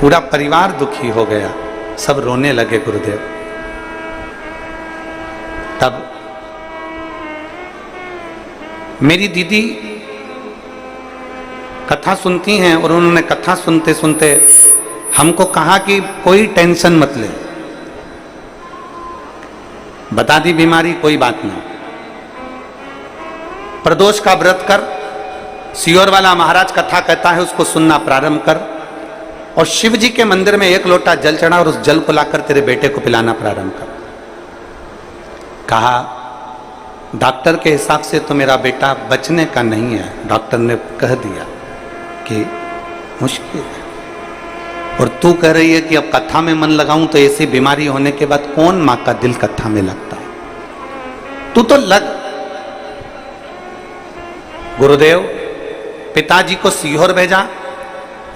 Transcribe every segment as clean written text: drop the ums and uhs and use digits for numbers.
पूरा परिवार दुखी हो गया, सब रोने लगे गुरुदेव। तब मेरी दीदी कथा सुनती हैं और उन्होंने कथा सुनते सुनते हमको कहा कि कोई टेंशन मत ले, बता दी बीमारी, कोई बात नहीं, प्रदोष का व्रत कर, सियोर वाला महाराज कथा कहता है उसको सुनना प्रारंभ कर, और शिव जी के मंदिर में 1 लोटा जल चढ़ा और उस जल को लाकर तेरे बेटे को पिलाना प्रारंभ कर। कहा डॉक्टर के हिसाब से तो मेरा बेटा बचने का नहीं है, डॉक्टर ने कह दिया कि मुश्किल है, और तू कह रही है कि अब कथा में मन लगाऊं तो ऐसी बीमारी होने के बाद कौन मां का दिल कथा में लगता है, तू तो लग। गुरुदेव पिताजी को सीहोर भेजा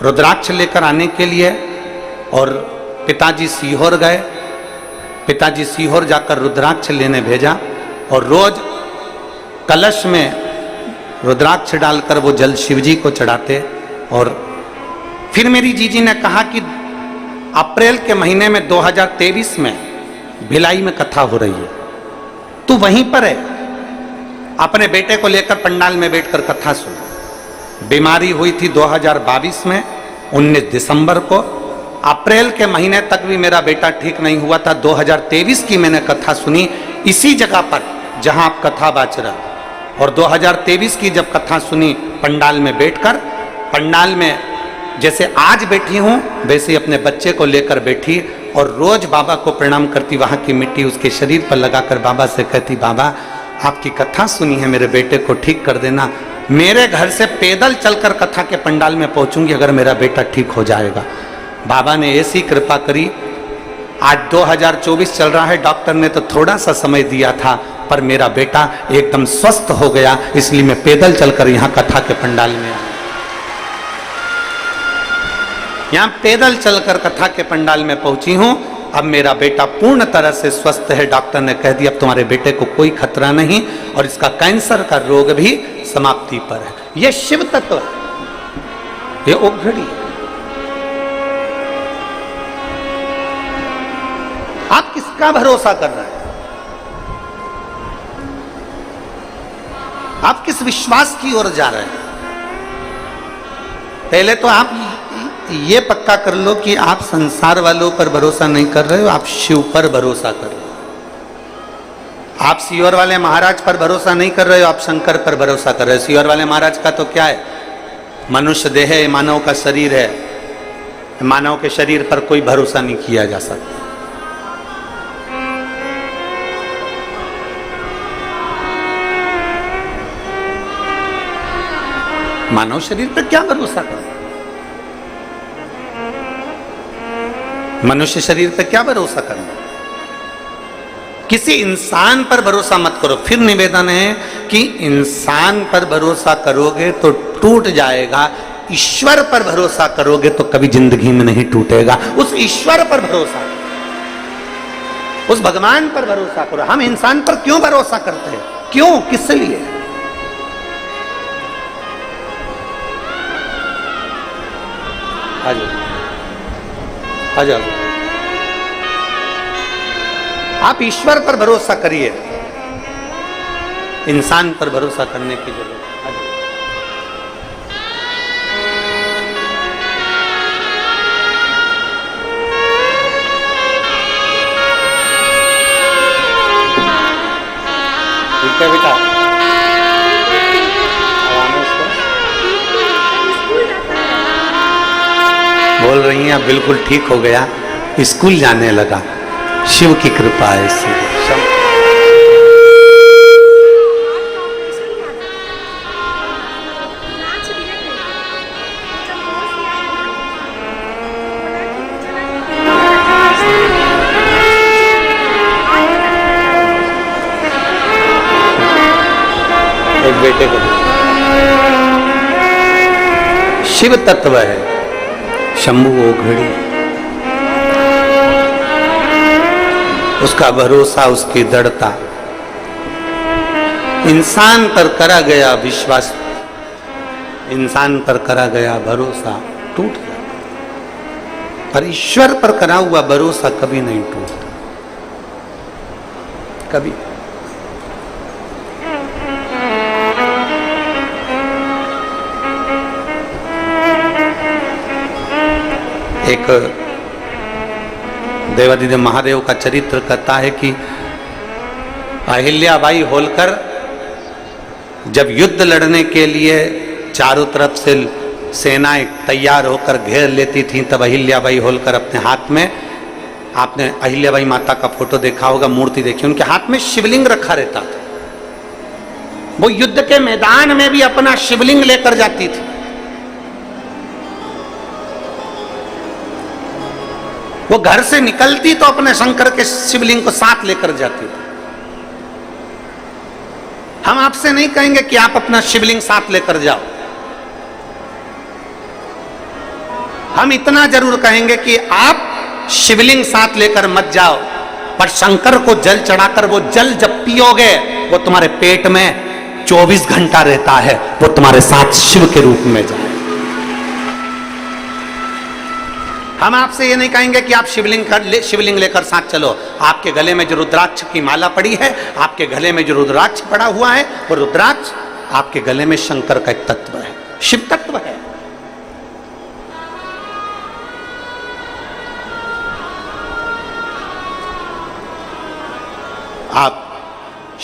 रुद्राक्ष लेकर आने के लिए, और पिताजी सीहोर गए। पिताजी सीहोर जाकर रुद्राक्ष लेने भेजा, और रोज कलश में रुद्राक्ष डालकर वो जल शिवजी को चढ़ाते। और फिर मेरी जीजी ने कहा कि अप्रैल के महीने में 2023 में भिलाई में कथा हो रही है, तू वहीं पर है, अपने बेटे को लेकर पंडाल में बैठकर कथा सुन। बीमारी हुई थी 2022 में 19 दिसंबर को, अप्रैल के महीने तक भी मेरा बेटा ठीक नहीं हुआ था। 2023 की मैंने कथा सुनी इसी जगह पर जहां आप कथा बाच रहा, और 2023 की जब कथा सुनी पंडाल में बैठकर, पंडाल में जैसे आज बैठी हूं वैसे ही अपने बच्चे को लेकर बैठी, और रोज बाबा को प्रणाम करती, वहां की मिट्टी उसके शरीर पर लगाकर बाबा से कहती, बाबा आपकी कथा सुनी है, मेरे बेटे को ठीक कर देना। मेरे घर से पैदल चलकर कथा के पंडाल में पहुंचूंगी अगर मेरा बेटा ठीक हो जाएगा। बाबा ने ऐसी कृपा करी। आज 2024 चल रहा है, डॉक्टर ने तो थोड़ा सा समय दिया था, पर मेरा बेटा एकदम स्वस्थ हो गया, इसलिए मैं पैदल चलकर यहाँ कथा के पंडाल में आया। यहाँ पैदल चलकर कथा के पंडाल में पहुंची हूँ। अब मेरा बेटा पूर्ण तरह से स्वस्थ है, डॉक्टर ने कह दिया अब तुम्हारे बेटे को कोई खतरा नहीं, और इसका कैंसर का रोग भी समाप्ति पर है। यह शिव तत्व है, ये ओघड़ी। आप किसका भरोसा कर रहे हैं? आप किस विश्वास की ओर जा रहे हैं? पहले तो आप ये पक्का कर लो कि आप संसार वालों पर भरोसा नहीं कर रहे हो, आप शिव पर भरोसा कर रहे हो। आप सियोर वाले महाराज पर भरोसा नहीं कर रहे हो, आप शंकर पर भरोसा कर रहे हो। सियोर वाले महाराज का तो क्या है, मनुष्य देह है, मानव का शरीर है, मानव के शरीर पर कोई भरोसा नहीं किया जा सकता। मानव शरीर पर क्या भरोसा करो, मनुष्य शरीर पर क्या भरोसा करना। किसी इंसान पर भरोसा मत करो। फिर निवेदन है कि इंसान पर भरोसा करोगे तो टूट जाएगा, ईश्वर पर भरोसा करोगे तो कभी जिंदगी में नहीं टूटेगा। उस ईश्वर पर भरोसा, उस भगवान पर भरोसा करो। हम इंसान पर क्यों भरोसा करते हैं? क्यों, किस लिए? आ जाओ, आप ईश्वर पर भरोसा करिए, इंसान पर भरोसा करने की जरूरत है। ठीक है बेटा, बोल रही हैं बिल्कुल ठीक हो गया, स्कूल जाने लगा, शिव की कृपा है। एक बेटे को शिव तत्व है, शंभु ओघड़ी, उसका भरोसा, उसकी दृढ़ता। इंसान पर करा गया विश्वास, इंसान पर करा गया भरोसा टूट गया। पर ईश्वर पर करा हुआ भरोसा कभी नहीं टूटता, कभी। एक देवादिदेव महादेव का चरित्र कहता है कि अहिल्याबाई होलकर जब युद्ध लड़ने के लिए चारों तरफ से सेनाएं तैयार होकर घेर लेती थीं, तब अहिल्याबाई होलकर अपने हाथ में, आपने अहिल्याबाई माता का फोटो देखा होगा, मूर्ति देखी, उनके हाथ में शिवलिंग रखा रहता था। वो युद्ध के मैदान में भी अपना शिवलिंग लेकर जाती थी। वो घर से निकलती तो अपने शंकर के शिवलिंग को साथ लेकर जाती थी। हम आपसे नहीं कहेंगे कि आप अपना शिवलिंग साथ लेकर जाओ, हम इतना जरूर कहेंगे कि आप शिवलिंग साथ लेकर मत जाओ, पर शंकर को जल चढ़ाकर वो जल जब पियोगे वो तुम्हारे पेट में 24 घंटा रहता है, वो तुम्हारे साथ शिव के रूप में जाए। हम आपसे ये नहीं कहेंगे कि आप शिवलिंग लेकर साथ चलो। आपके गले में जो रुद्राक्ष की माला पड़ी है, आपके गले में जो रुद्राक्ष पड़ा हुआ है, वो रुद्राक्ष आपके गले में शंकर का एक तत्व है, शिव तत्व है। आप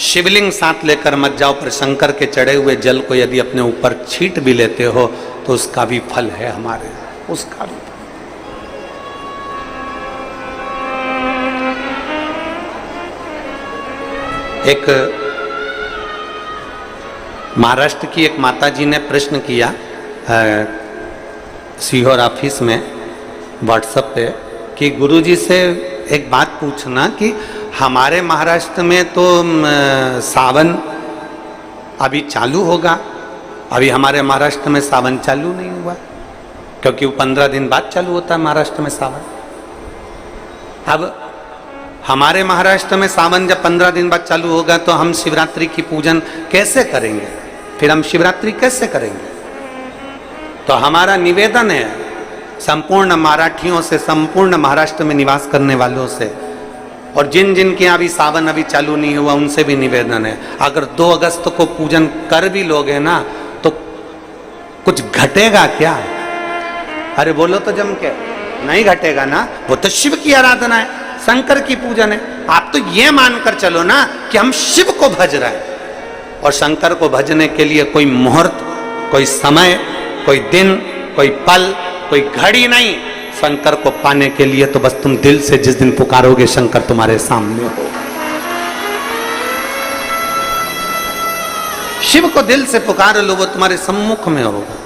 शिवलिंग साथ लेकर मत जाओ, पर शंकर के चढ़े हुए जल को यदि अपने ऊपर छींट भी लेते हो तो उसका भी फल है हमारे, उसका भी। एक महाराष्ट्र की एक माताजी ने प्रश्न किया सीहोर ऑफिस में व्हाट्सएप पे कि गुरुजी से एक बात पूछना कि हमारे महाराष्ट्र में तो सावन अभी चालू होगा, अभी हमारे महाराष्ट्र में सावन चालू नहीं हुआ, क्योंकि वो 15 दिन बाद चालू होता है महाराष्ट्र में सावन। अब हमारे महाराष्ट्र में सावन जब 15 दिन बाद चालू होगा तो हम शिवरात्रि की पूजन कैसे करेंगे, फिर हम शिवरात्रि कैसे करेंगे? तो हमारा निवेदन है संपूर्ण मराठियों से, संपूर्ण महाराष्ट्र में निवास करने वालों से, और जिन जिन के अभी सावन अभी चालू नहीं हुआ उनसे भी निवेदन है, अगर 2 अगस्त को पूजन कर भी लोगे ना तो कुछ घटेगा क्या? अरे बोलो तो जम के, नहीं घटेगा ना, वो तो शिव की आराधना है, शंकर की पूजन है। आप तो ये मानकर चलो ना कि हम शिव को भज रहे हैं, और शंकर को भजने के लिए कोई मुहूर्त, कोई समय, कोई दिन, कोई पल, कोई घड़ी नहीं। शंकर को पाने के लिए तो बस तुम दिल से जिस दिन पुकारोगे शंकर तुम्हारे सामने हो। शिव को दिल से पुकार लो, वो तुम्हारे सम्मुख में होगा।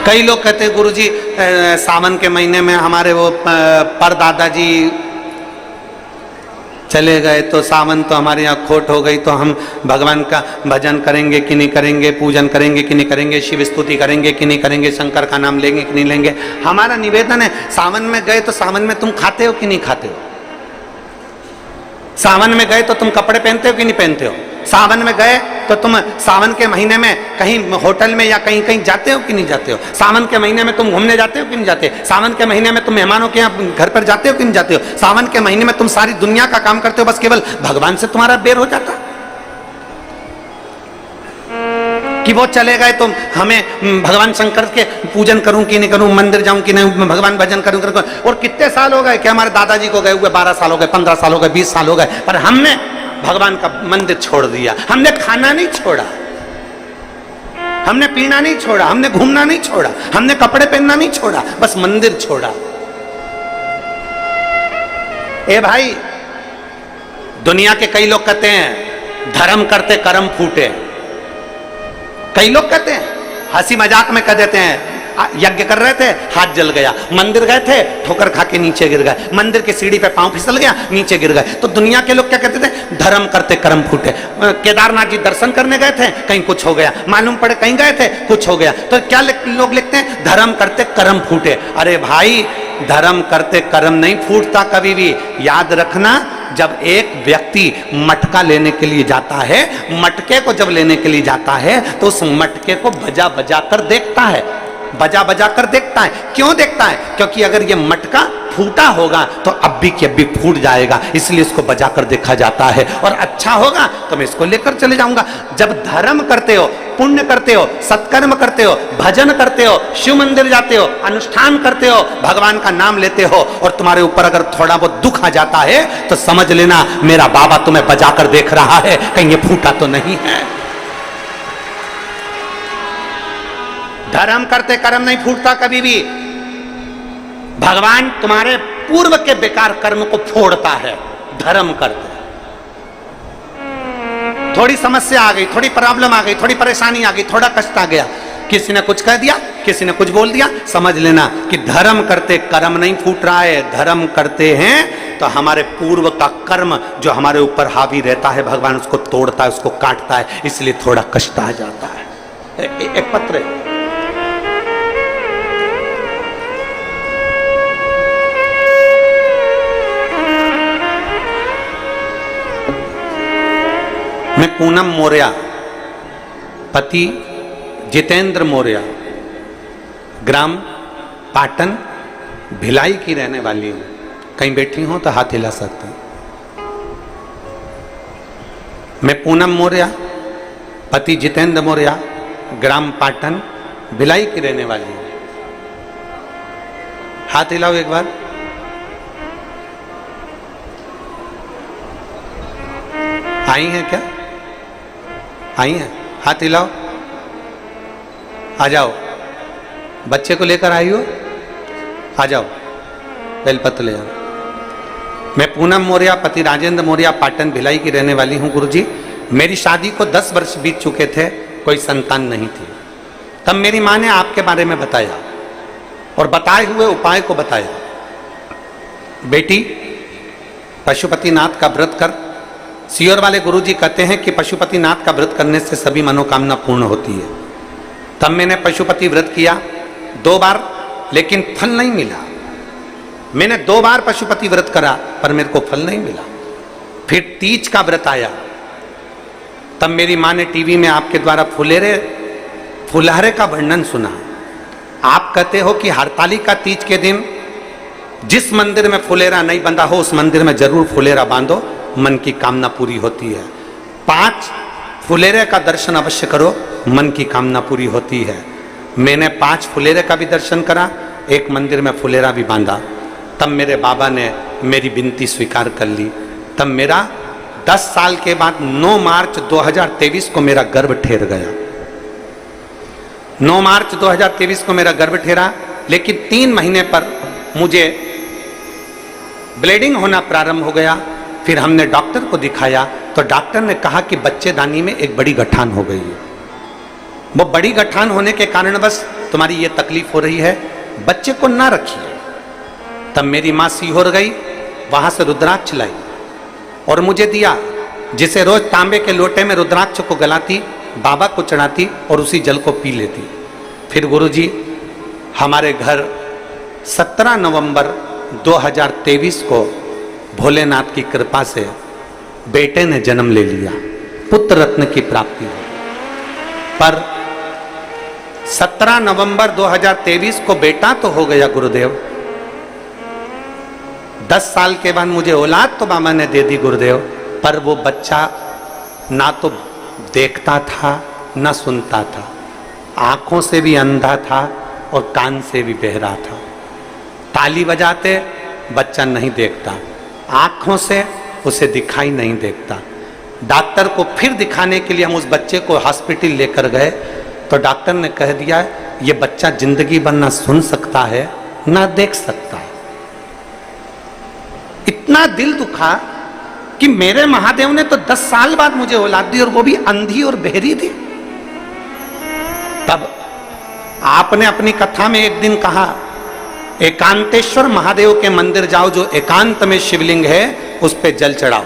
कई लोग कहते हैं गुरुजी सावन के महीने में हमारे वो परदादा जी चले गए तो सावन तो हमारे यहाँ खोट हो गई, तो हम भगवान का भजन करेंगे कि नहीं करेंगे, पूजन करेंगे कि नहीं करेंगे, शिव स्तुति करेंगे कि नहीं करेंगे, शंकर का नाम लेंगे कि नहीं लेंगे। हमारा निवेदन है सावन में गए तो सावन में तुम खाते हो कि नहीं खाते हो? सावन में गए तो तुम कपड़े पहनते हो कि नहीं पहनते हो? सावन में गए तो तुम सावन के महीने में कहीं होटल में या कहीं कहीं जाते हो कि नहीं जाते हो? सावन के महीने में तुम घूमने जाते हो कि नहीं जाते? सावन के महीने में तुम मेहमानों के यहाँ घर पर जाते हो कि नहीं जाते हो? सावन के महीने में तुम सारी दुनिया का काम करते हो, बस केवल भगवान से तुम्हारा बेर हो जाता कि वो चले गए तो हमें भगवान शंकर के पूजन करूं कि नहीं करूं, मंदिर जाऊं कि नहीं, भगवान भजन करूं। और कितने साल हो गए कि हमारे दादाजी को गए हुए 12 साल हो गए, 15 साल हो गए, 20 साल हो गए, पर हमने भगवान का मंदिर छोड़ दिया। हमने खाना नहीं छोड़ा, हमने पीना नहीं छोड़ा, हमने घूमना नहीं छोड़ा, हमने कपड़े पहनना नहीं छोड़ा, बस मंदिर छोड़ा। ए भाई, दुनिया के कई लोग कहते हैं धर्म करते कर्म फूटे। कई लोग कहते हैं, हंसी मजाक में कह देते हैं, यज्ञ कर रहे थे हाथ जल गया, मंदिर गए थे ठोकर खा के नीचे गिर गए, मंदिर की सीढ़ी पे पांव फिसल गया नीचे गिर गए। तो दुनिया के लोग क्या कहते थे? धर्म करते कर्म फूटे। केदारनाथ जी दर्शन करने गए थे, कहीं कुछ हो गया, मालूम पड़े कहीं गए थे कुछ हो गया, तो क्या लोग लिखते हैं? धर्म करते कर्म फूटे। अरे भाई, धर्म करते कर्म नहीं फूटता कभी भी, याद रखना। जब एक व्यक्ति मटका लेने के लिए जाता है, मटके को जब लेने के लिए जाता है तो उस मटके को बजा बजा कर देखता है, बजा बजा कर देखता है। क्यों देखता है? क्योंकि अगर ये मटका फूटा होगा तो अभी की अभी फूट जाएगा, इसलिए इसको बजा कर देखा जाता है। और अच्छा होगा तो मैं इसको लेकर चले जाऊंगा। जब धर्म करते हो, पुण्य करते हो, सत्कर्म करते हो, भजन करते हो, शिव मंदिर जाते हो, अनुष्ठान करते हो, भगवान का नाम लेते हो और तुम्हारे ऊपर अगर थोड़ा बहुत दुख आ जाता है तो समझ लेना मेरा बाबा तुम्हें बजा कर देख रहा है, कहीं ये फूटा तो नहीं है। धर्म करते कर्म नहीं फूटता कभी भी। भगवान तुम्हारे पूर्व के बेकार कर्म को फोड़ता है धर्म करते। थोड़ी समस्या आ गई, थोड़ी प्रॉब्लम आ गई, थोड़ी परेशानी आ गई, थोड़ा कष्ट आ गया, किसी ने कुछ कह दिया, किसी ने कुछ बोल दिया, समझ लेना कि धर्म करते कर्म नहीं फूट रहा है। धर्म करते हैं तो हमारे पूर्व का कर्म जो हमारे ऊपर हावी रहता है भगवान उसको तोड़ता है, उसको काटता है, इसलिए थोड़ा कष्ट आ जाता है। एक पत्र है। मैं पूनम मौर्य, पति जितेंद्र मौर्य, ग्राम पाटन भिलाई की रहने वाली हूं। कहीं बैठी हो तो हाथ हिला सकते हैं। मैं पूनम मौर्य, पति जितेंद्र मौर्य, ग्राम पाटन भिलाई की रहने वाली हूं। हाथ हिलाओ एक बार। आई हैं क्या? आई हैं? हाथ हिलाओ। आ जाओ, बच्चे को लेकर आई हो, आ जाओ, बेलपत्र ले आओ। मैं पूनम मौर्य, पति राजेंद्र मौर्य, पाटन भिलाई की रहने वाली हूं। गुरुजी, मेरी शादी को 10 वर्ष बीत चुके थे, कोई संतान नहीं थी। तब मेरी मां ने आपके बारे में बताया और बताए हुए उपाय को बताया। बेटी, पशुपतिनाथ का व्रत कर। सीहोर वाले गुरुजी कहते हैं कि पशुपतिनाथ का व्रत करने से सभी मनोकामना पूर्ण होती है। तब मैंने पशुपति व्रत किया 2 बार, लेकिन फल नहीं मिला। मैंने 2 बार पशुपति व्रत करा पर मेरे को फल नहीं मिला। फिर तीज का व्रत आया, तब मेरी मां ने टीवी में आपके द्वारा फुलहरे का वर्णन सुना। आप कहते हो कि हरतालिका तीज के दिन जिस मंदिर में फुलेरा नहीं बंधा हो उस मंदिर में जरूर फुलेरा बांधो, मन की कामना पूरी होती है। 5 फुलेरे का दर्शन अवश्य करो, मन की कामना पूरी होती है। मैंने 5 फुलेरे का भी दर्शन करा, एक मंदिर में फुलेरा भी बांधा। तब मेरे बाबा ने मेरी विनती स्वीकार कर ली। तब मेरा 10 साल के बाद 9 मार्च 2023 को मेरा गर्भ ठहर गया। 9 मार्च 2023 को मेरा गर्भ ठहरा, लेकिन 3 महीने पर मुझे ब्लीडिंग होना प्रारंभ हो गया। फिर हमने डॉक्टर को दिखाया तो डॉक्टर ने कहा कि बच्चेदानी में एक बड़ी गठान हो गई है। वो बड़ी गठान होने के कारण बस तुम्हारी ये तकलीफ हो रही है, बच्चे को ना रखिए। तब मेरी माँ सीहोर गई, वहां से रुद्राक्ष लाई और मुझे दिया, जिसे रोज तांबे के लोटे में रुद्राक्ष को गलाती, बाबा को चढ़ाती और उसी जल को पी लेती। फिर गुरुजी, हमारे घर 17 नवंबर 2023 को भोलेनाथ की कृपा से बेटे ने जन्म ले लिया, पुत्र रत्न की प्राप्ति हुई। पर 17 नवंबर 2023 को बेटा तो हो गया गुरुदेव, 10 साल के बाद मुझे औलाद तो बाबा ने दे दी गुरुदेव, पर वो बच्चा ना तो देखता था ना सुनता था, आंखों से भी अंधा था और कान से भी बहरा था। ताली बजाते बच्चा नहीं देखता, आंखों से उसे दिखाई नहीं देता। डॉक्टर को फिर दिखाने के लिए हम उस बच्चे को हॉस्पिटल लेकर गए तो डॉक्टर ने कह दिया ये बच्चा जिंदगी भर ना सुन सकता है ना देख सकता है। इतना दिल दुखा कि मेरे महादेव ने तो 10 साल बाद मुझे औलाद दी और वो भी अंधी और बहरी दी। तब आपने अपनी कथा में एक दिन कहा, एकांतेश्वर महादेव के मंदिर जाओ, जो एकांत में शिवलिंग है उस पे जल चढ़ाओ,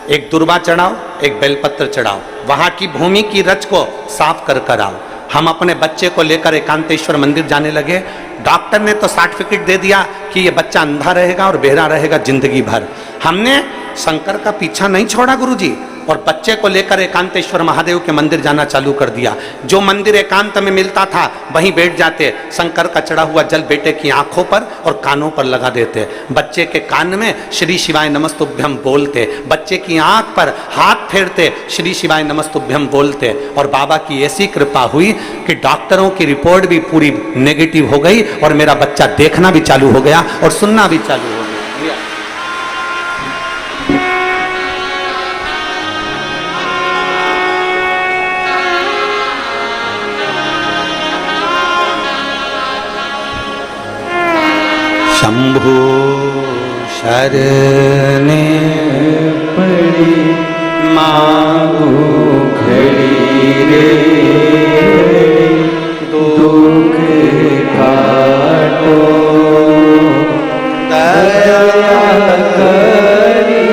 एक दुर्वा चढ़ाओ, एक बेलपत्र चढ़ाओ, वहां की भूमि की रच को साफ कर आओ। हम अपने बच्चे को लेकर एकांतेश्वर मंदिर जाने लगे। डॉक्टर ने तो सर्टिफिकेट दे दिया कि ये बच्चा अंधा रहेगा और बहरा रहेगा जिंदगी भर। हमने शंकर का पीछा नहीं छोड़ा गुरुजी और बच्चे को लेकर एकांतेश्वर महादेव के मंदिर जाना चालू कर दिया। जो मंदिर एकांत में मिलता था वहीं बैठ जाते, शंकर का चढ़ा हुआ जल बेटे की आंखों पर और कानों पर लगा देते, बच्चे के कान में श्री शिवाय नमस्तुभ्यम बोलते, बच्चे की आंख पर हाथ फेरते, श्री शिवाय नमस्तुभ्यम बोलते। और बाबा की ऐसी कृपा हुई कि डॉक्टरों की रिपोर्ट भी पूरी नेगेटिव हो गई और मेरा बच्चा देखना भी चालू हो गया और सुनना भी चालू हो गया। शंभु शरणे पड़ी मांगो घड़ी रे, दुख काटो दया करी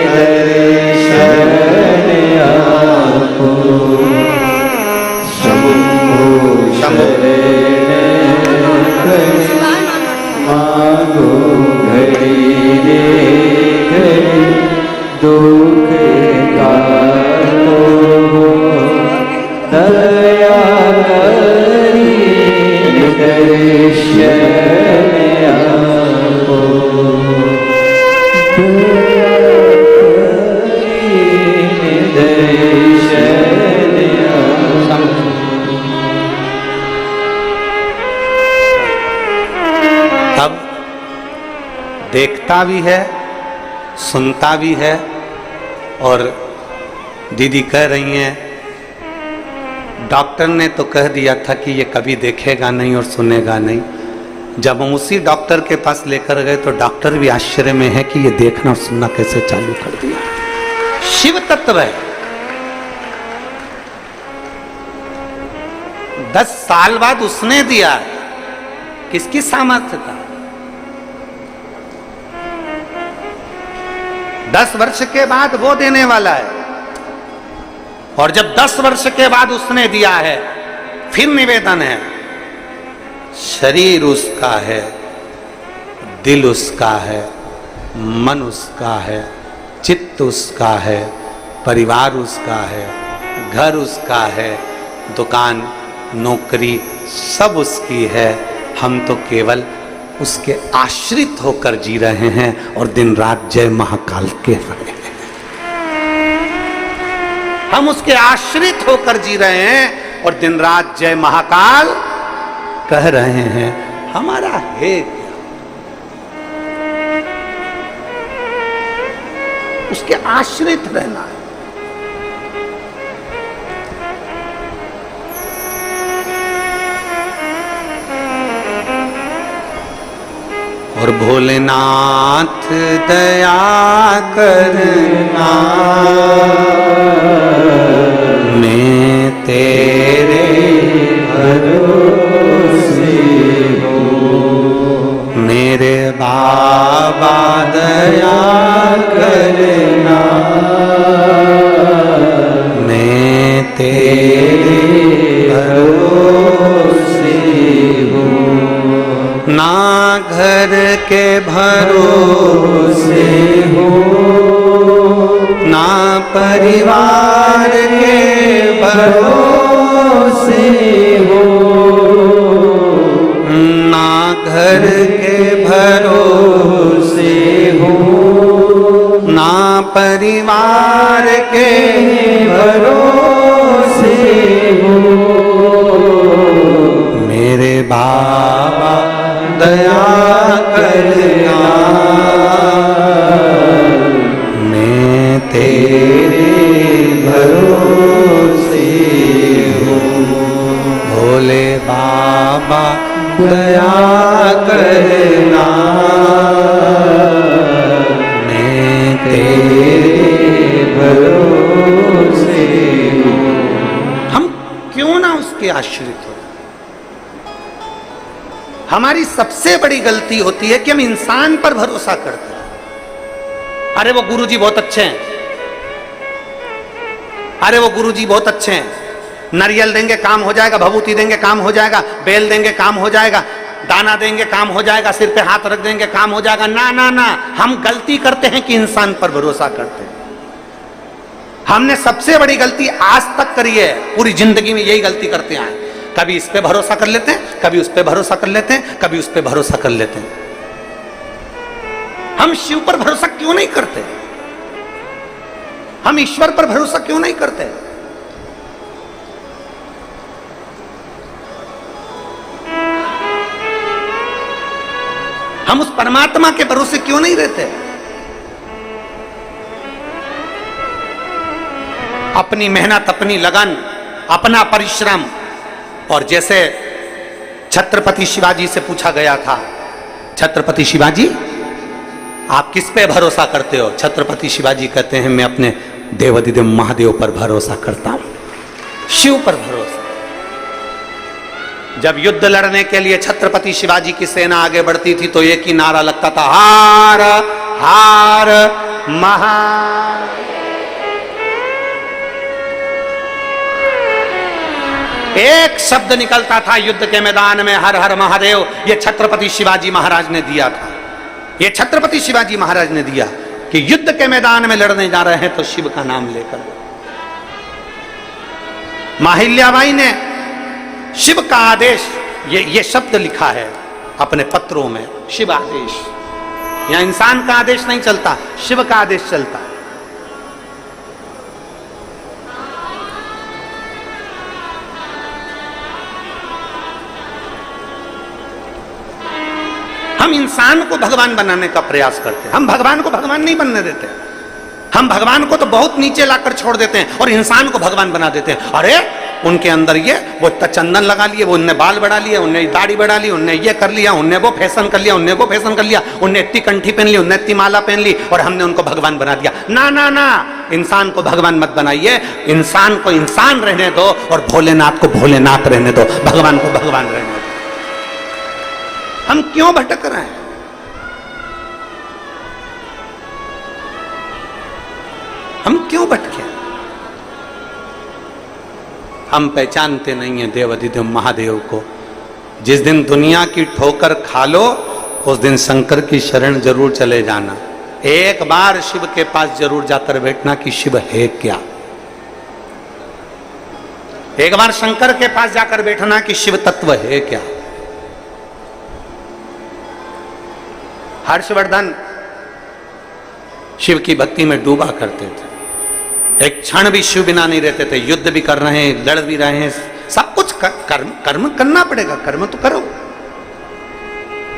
दर्शन आपको। शंभु शरणे मांगो घड़ी रे घड़ी, दुख काटो दया करी दर्शन आपको। देखता भी है, सुनता भी है। और दीदी कह रही हैं डॉक्टर ने तो कह दिया था कि ये कभी देखेगा नहीं और सुनेगा नहीं। जब हम उसी डॉक्टर के पास लेकर गए तो डॉक्टर भी आश्चर्य में है कि ये देखना और सुनना कैसे चालू कर दिया। शिव तत्व है। 10 साल बाद उसने दिया, किसकी सामर्थ्य था? 10 वर्ष के बाद वो देने वाला है। और जब 10 वर्ष के बाद उसने दिया है, फिर निवेदन है, शरीर उसका है, दिल उसका है, मन उसका है, चित्त उसका है, परिवार उसका है, घर उसका है, दुकान नौकरी सब उसकी है। हम तो केवल उसके आश्रित होकर जी रहे हैं और दिन रात जय महाकाल के रहे हैं। हम उसके आश्रित होकर जी रहे हैं और दिन रात जय महाकाल कह रहे हैं। हमारा है क्या? उसके आश्रित रहना है। और भोलेनाथ दया करना, मैं तेरे भरोसे हूँ। मेरे बाबा दया करना, मैं तेरे भरोसे हूँ। ना घर के भरोसे हो, ना परिवार के भरोसे हो, ना घर के भरोसे हो, ना परिवार के भरोसे हो। मेरे बाबा दया करना, मैं तेरे भरोसे हूँ। भोले बाबा दया करना, मैं तेरे भरोसे हूँ। हम क्यों ना उसके आश्रित हो? हमारी सबसे बड़ी गलती होती है कि हम इंसान पर भरोसा करते हैं। अरे वो गुरुजी बहुत अच्छे हैं, अरे वो गुरुजी बहुत अच्छे हैं, नारियल देंगे काम हो जाएगा, भभूति देंगे काम हो जाएगा, बेल देंगे काम हो जाएगा। दाना देंगे काम हो जाएगा, सिर पे हाथ रख देंगे काम हो जाएगा। ना ना ना, हम गलती करते हैं कि इंसान पर भरोसा करते हैं। हमने सबसे बड़ी गलती आज तक करी है, पूरी जिंदगी में यही गलती करते हैं। कभी इस पे भरोसा कर लेते हैं, कभी उस पे भरोसा कर लेते हैं, कभी उस पे भरोसा कर लेते हैं। हम शिव पर भरोसा क्यों नहीं करते? हम ईश्वर पर भरोसा क्यों नहीं करते? हम उस परमात्मा के भरोसे क्यों नहीं रहते? अपनी मेहनत, अपनी लगन, अपना परिश्रम। और जैसे छत्रपति शिवाजी से पूछा गया था, छत्रपति शिवाजी आप किस पे भरोसा करते हो? छत्रपति शिवाजी कहते हैं मैं अपने देवाधिदेव महादेव पर भरोसा करता हूं, शिव पर भरोसा। जब युद्ध लड़ने के लिए छत्रपति शिवाजी की सेना आगे बढ़ती थी तो एक ही नारा लगता था, हार हार महान। एक शब्द निकलता था युद्ध के मैदान में, हर हर महादेव। ये छत्रपति शिवाजी महाराज ने दिया था, ये छत्रपति शिवाजी महाराज ने दिया कि युद्ध के मैदान में लड़ने जा रहे हैं तो शिव का नाम लेकर। माहिल्याबाई ने शिव का आदेश, ये शब्द लिखा है अपने पत्रों में, शिव आदेश। यहां इंसान का आदेश नहीं चलता, शिव का आदेश चलता है। हम इंसान को भगवान बनाने का प्रयास करते हैं, हम भगवान को भगवान नहीं बनने देते। हम भगवान को तो बहुत नीचे लाकर छोड़ देते हैं और इंसान को भगवान बना देते हैं। अरे उनके अंदर ये वो चंदन लगा लिए, वो उनने बाल बढ़ा लिए, उनने दाढ़ी बढ़ा ली, उनने ये कर लिया, उनने वो फैशन कर लिया, उनने वो फैशन कर लिया, उनने इतनी कंठी पहन ली, उनने इतनी माला पहन ली और हमने उनको भगवान बना दिया। ना ना ना, इंसान को भगवान मत बनाइए, इंसान को इंसान रहने दो और भोलेनाथ को भोलेनाथ रहने दो, भगवान को भगवान रहने दो। हम क्यों भटक रहे हैं? हम क्यों भटके? हम पहचानते नहीं है देवाधिदेव महादेव को। जिस दिन दुनिया की ठोकर खा लो उस दिन शंकर की शरण जरूर चले जाना। एक बार शिव के पास जरूर जाकर बैठना कि शिव है क्या। एक बार शंकर के पास जाकर बैठना कि शिव तत्व है क्या। हर्षवर्धन शिव की भक्ति में डूबा करते थे, एक क्षण भी शिव बिना नहीं रहते थे। युद्ध भी कर रहे हैं, लड़ भी रहे हैं, सब कुछ कर्म करना पड़ेगा, कर्म तो करो।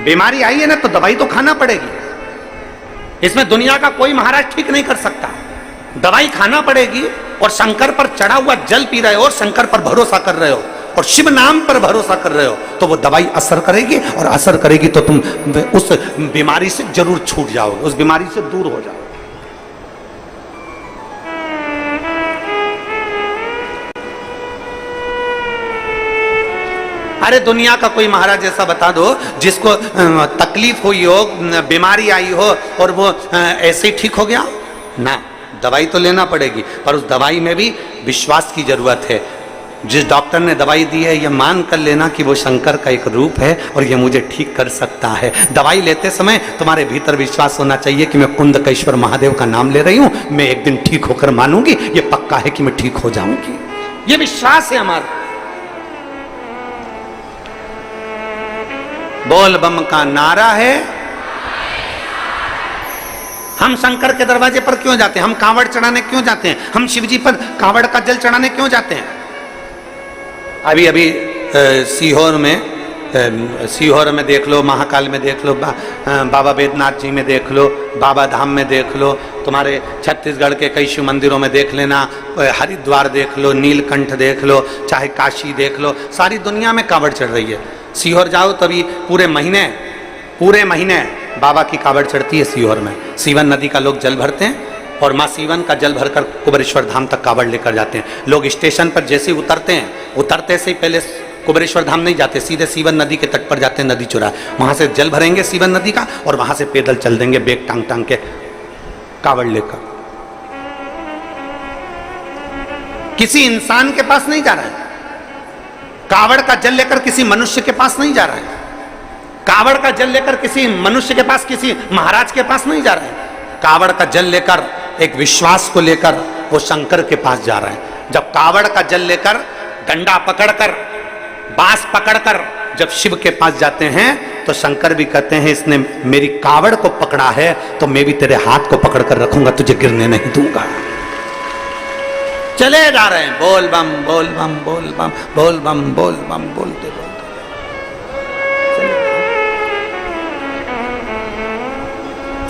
बीमारी आई है ना तो दवाई तो खाना पड़ेगी। इसमें दुनिया का कोई महाराज ठीक नहीं कर सकता, दवाई खाना पड़ेगी। और शंकर पर चढ़ा हुआ जल पी रहे हो और शंकर पर भरोसा कर रहे हो और शिव नाम पर भरोसा कर रहे हो तो वो दवाई असर करेगी, और असर करेगी तो तुम उस बीमारी से जरूर छूट जाओगे, उस बीमारी से दूर हो जाओगे। अरे दुनिया का कोई महाराज ऐसा बता दो जिसको तकलीफ हुई हो, बीमारी आई हो और वो ऐसे ही ठीक हो गया ना। दवाई तो लेना पड़ेगी, पर उस दवाई में भी विश्वास की जरूरत है। जिस डॉक्टर ने दवाई दी है ये मान कर लेना कि वो शंकर का एक रूप है और ये मुझे ठीक कर सकता है। दवाई लेते समय तुम्हारे भीतर विश्वास होना चाहिए कि मैं कुंदकेश्वर महादेव का नाम ले रही हूं, मैं एक दिन ठीक होकर मानूंगी, ये पक्का है कि मैं ठीक हो जाऊंगी। ये विश्वास है हमारा। बोल बम का नारा है। हम शंकर के दरवाजे पर क्यों जाते हैं? हम कांवड़ चढ़ाने क्यों जाते हैं? हम शिवजी पर कांवड़ का जल चढ़ाने क्यों जाते हैं? अभी अभी सीहोर में देख लो, महाकाल में देख लो, बाबा बैद्यनाथ जी में देख लो, बाबा धाम में देख लो, तुम्हारे छत्तीसगढ़ के कई शिव मंदिरों में देख लेना, हरिद्वार देख लो, नीलकंठ देख लो, चाहे काशी देख लो, सारी दुनिया में कांवड़ चढ़ रही है। सीहोर जाओ तभी पूरे महीने बाबा की कांवड़ चढ़ती है सीहोर में। सीवन नदी का लोग जल भरते हैं और माँ सीवन का जल भरकर कुबेरेश्वर धाम तक कांवड़ लेकर जाते हैं। लोग स्टेशन पर जैसे ही उतरते हैं, उतरते से ही पहले कुबेरेश्वर धाम नहीं जाते, सीधे सीवन नदी के तट पर जाते हैं, नदी चुरा, वहां से जल भरेंगे सीवन नदी का और वहां से पैदल चल देंगे बेग टांग टांग के कांवड़ लेकर। किसी इंसान के पास नहीं जा रहा है, कांवड़ का जल लेकर किसी मनुष्य के पास नहीं जा रहा है। कावड़ का जल लेकर किसी मनुष्य के पास, किसी महाराज के पास नहीं जा रहा है। कावड़ का जल लेकर, एक विश्वास को लेकर वो शंकर के पास जा रहे हैं। जब कावड़ का जल लेकर, डंडा पकड़कर, बांस पकड़कर जब शिव के पास जाते हैं तो शंकर भी कहते हैं इसने मेरी कावड़ को पकड़ा है तो मैं भी तेरे हाथ को पकड़कर रखूंगा, तुझे गिरने नहीं दूंगा। चले जा रहे हैं, बोल बम बोल बम बोल बम बोल बम बोल बम बोलते बोलते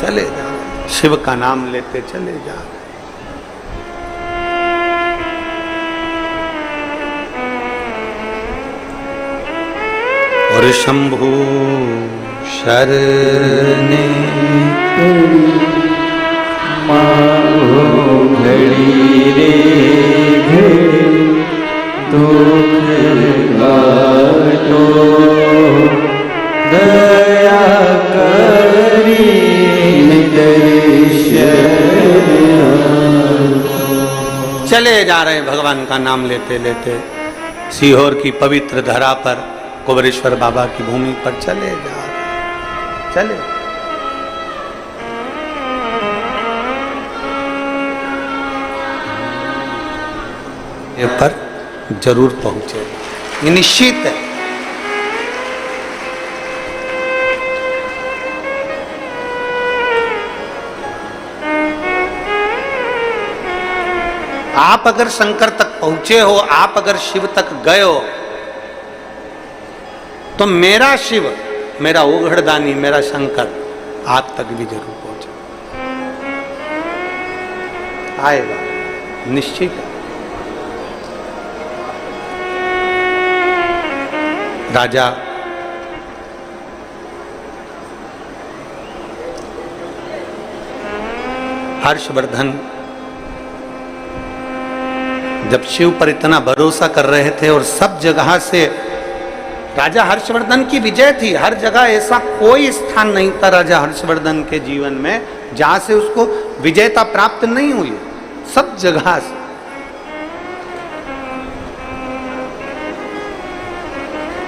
चले जा रहे हैं, शिव का नाम लेते चले जा रहे हैं। और शंभु शरणे मारो घड़ी रे घड़ी दुख काटो दया करी चले जा रहे हैं भगवान का नाम लेते लेते सीहोर की पवित्र धरा पर, कुबेरेश्वर बाबा की भूमि पर चले जा रहे, चले पर जरूर पहुंचे, ये निश्चित है। आप अगर शंकर तक पहुंचे हो, आप अगर शिव तक गए हो, तो मेरा शिव, मेरा ओघड़दानी, मेरा शंकर आप तक भी जरूर पहुंचे, आएगा, निश्चित है। राजा हर्षवर्धन जब शिव पर इतना भरोसा कर रहे थे और सब जगह से राजा हर्षवर्धन की विजय थी, हर जगह ऐसा कोई स्थान नहीं था राजा हर्षवर्धन के जीवन में जहां से उसको विजयता प्राप्त नहीं हुई, सब जगह से।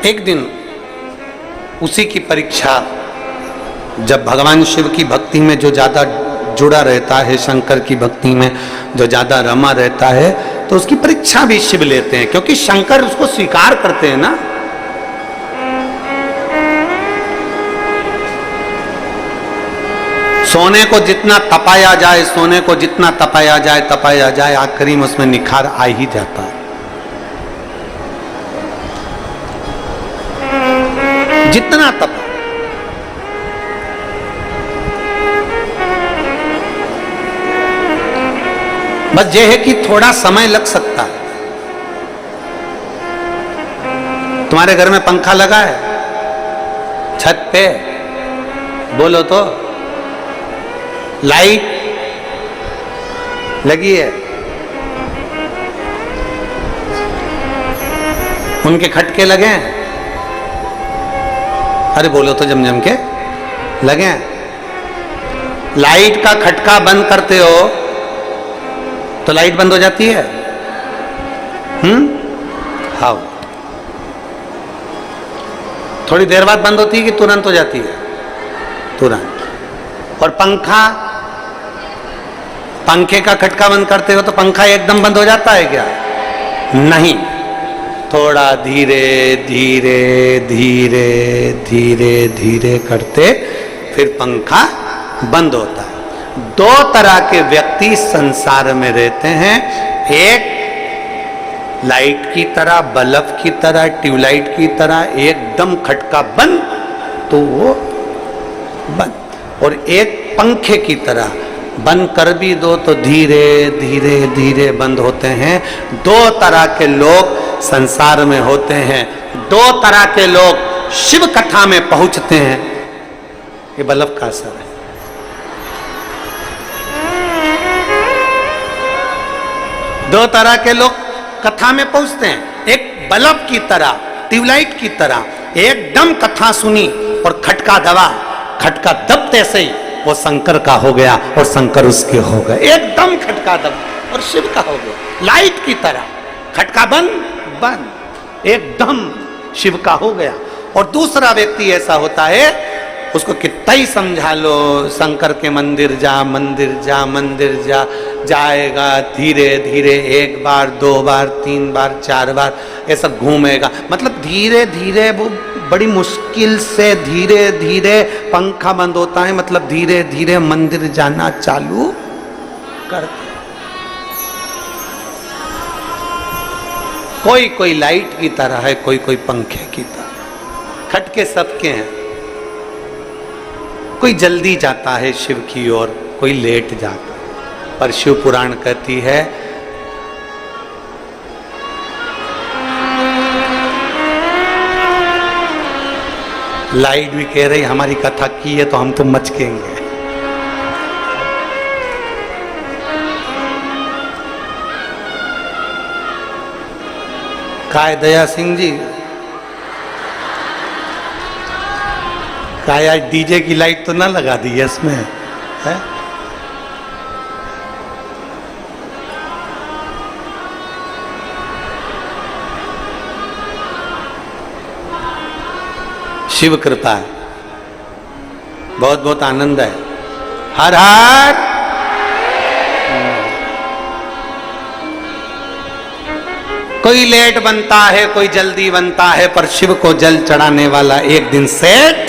एक दिन उसी की परीक्षा, जब भगवान शिव की भक्ति में जो ज्यादा जुड़ा रहता है, शंकर की भक्ति में जो ज्यादा रमा रहता है, तो उसकी परीक्षा भी शिव लेते हैं, क्योंकि शंकर उसको स्वीकार करते हैं ना। सोने को जितना तपाया जाए, सोने को जितना तपाया जाए, आखिरी में उसमें निखार आ ही जाता है। जितना तपा, बस ये है कि थोड़ा समय लग सकता है। तुम्हारे घर में पंखा लगा है छत पे, बोलो तो, लाइट लगी है, उनके खटके लगे हैं, अरे बोलो तो, जम के लगे हैं। लाइट का खटका बंद करते हो तो लाइट बंद हो जाती है, हाँ, थोड़ी देर बाद बंद होती है कि तुरंत हो जाती है? तुरंत। और पंखे का खटका बंद करते हो तो पंखा एकदम बंद हो जाता है क्या? नहीं, थोड़ा धीरे धीरे धीरे धीरे धीरे करते फिर पंखा बंद होता है। दो तरह के व्यक्ति संसार में रहते हैं, एक लाइट की तरह, बल्ब की तरह, ट्यूबलाइट की तरह एकदम खटका बंद तो वो बंद, और एक पंखे की तरह बंद कर भी दो तो धीरे धीरे धीरे बंद होते हैं। दो तरह के लोग संसार में होते हैं, दो तरह के लोग शिव कथा में पहुंचते हैं। ये बल्ब का असर है। दो तरह के लोग कथा में पहुंचते हैं, एक बल्ब की तरह, ट्यूबलाइट की तरह, एकदम कथा सुनी और खटका दबा, खटका दबते से ही वो शंकर का हो गया और शंकर उसके हो गए, एकदम खटका दबा और शिव का हो गया। लाइट की तरह खटका बंद, एकदम शिव का हो गया। और दूसरा व्यक्ति ऐसा होता है, उसको कितना ही समझा लो, शंकर के मंदिर जा, मंदिर जा, मंदिर जा, जाएगा धीरे धीरे, 1 बार 2 बार 3 बार 4 बार ऐसा घूमेगा। मतलब धीरे धीरे, वो बड़ी मुश्किल से धीरे धीरे पंखा बंद होता है, मतलब धीरे धीरे मंदिर जाना चालू करते। कोई कोई लाइट की तरह है, कोई कोई पंखे की तरह, खटके सबके हैं। कोई जल्दी जाता है शिव की ओर, कोई लेट जाता है। पर शिव पुराण कहती है लाइट भी कह रही हमारी कथा की है तो हम तो मचकेंगे। काय दया सिंह जी, काय आज डीजे की लाइट तो ना लगा दी है इसमें, है? शिव कृपा है, बहुत बहुत आनंद है। हर हर कोई लेट बनता है, कोई जल्दी बनता है, पर शिव को जल चढ़ाने वाला एक दिन सेठ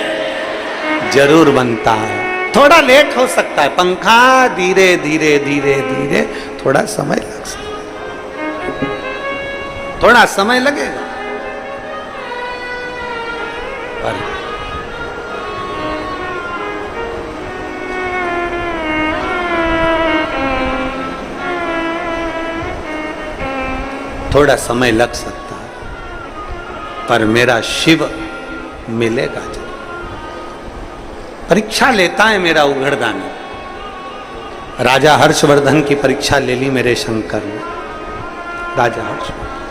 जरूर बनता है। थोड़ा लेट हो सकता है, पंखा धीरे धीरे धीरे धीरे थोड़ा समय लग सकता है, थोड़ा समय लगेगा, पर थोड़ा समय लग सकता है, पर मेरा शिव मिलेगा जरूर। परीक्षा लेता है मेरा उघड़दानी। राजा हर्षवर्धन की परीक्षा ले ली मेरे शंकर ने। राजा हर्षवर्धन